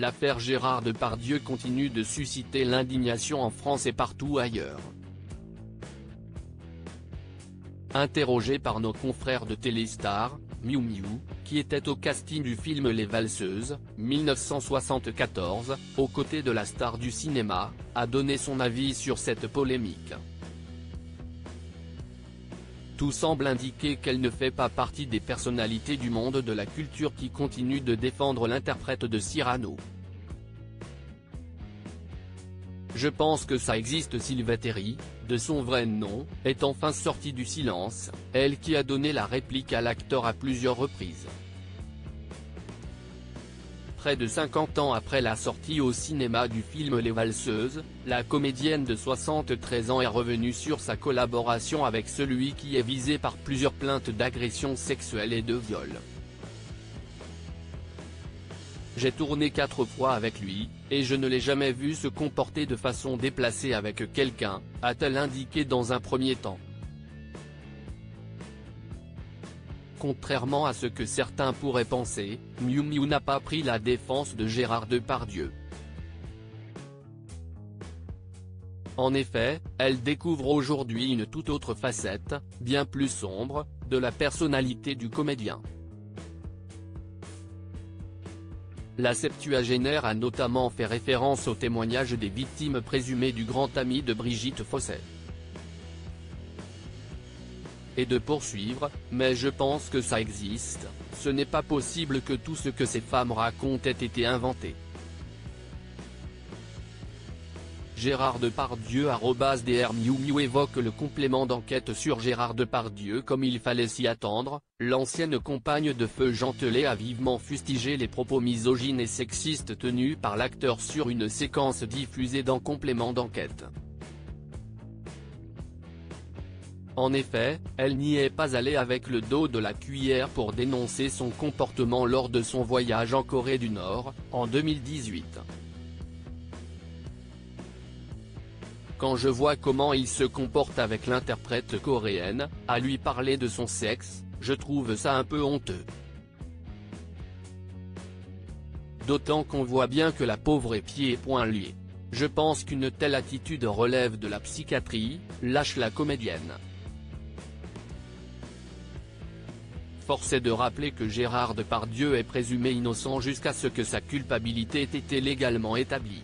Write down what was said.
l'affaire Gérard Depardieu continue de susciter l'indignation en France et partout ailleurs. Interrogé par nos confrères de Téléstar, Miu Miu, qui était au casting du film Les Valseuses, 1974, aux côtés de la star du cinéma, a donné son avis sur cette polémique. Tout semble indiquer qu'elle ne fait pas partie des personnalités du monde de la culture qui continuent de défendre l'interprète de Cyrano. Je pense que ça existe. Sylvie Terry, de son vrai nom, est enfin sortie du silence, elle qui a donné la réplique à l'acteur à plusieurs reprises. Près de 50 ans après la sortie au cinéma du film Les Valseuses, la comédienne de 73 ans est revenue sur sa collaboration avec celui qui est visé par plusieurs plaintes d'agression sexuelle et de viol. J'ai tourné 4 fois avec lui, et je ne l'ai jamais vu se comporter de façon déplacée avec quelqu'un, a-t-elle indiqué dans un premier temps. Contrairement à ce que certains pourraient penser, Miu Miu n'a pas pris la défense de Gérard Depardieu. En effet, elle découvre aujourd'hui une toute autre facette, bien plus sombre, de la personnalité du comédien. La septuagénaire a notamment fait référence au témoignage des victimes présumées du grand ami de Brigitte Fossey. Et de poursuivre, mais je pense que ça existe, ce n'est pas possible que tout ce que ces femmes racontent ait été inventé. Gérard Depardieu @Dr Miu Miu évoque le complément d'enquête sur Gérard Depardieu comme il fallait s'y attendre. L'ancienne compagne de feu Jean Telet a vivement fustigé les propos misogynes et sexistes tenus par l'acteur sur une séquence diffusée dans Complément d'enquête. En effet, elle n'y est pas allée avec le dos de la cuillère pour dénoncer son comportement lors de son voyage en Corée du Nord, en 2018. Quand je vois comment il se comporte avec l'interprète coréenne, à lui parler de son sexe, je trouve ça un peu honteux. D'autant qu'on voit bien que la pauvre est pieds et poings liés. Je pense qu'une telle attitude relève de la psychiatrie, lâche la comédienne. Force est de rappeler que Gérard Depardieu est présumé innocent jusqu'à ce que sa culpabilité ait été légalement établie.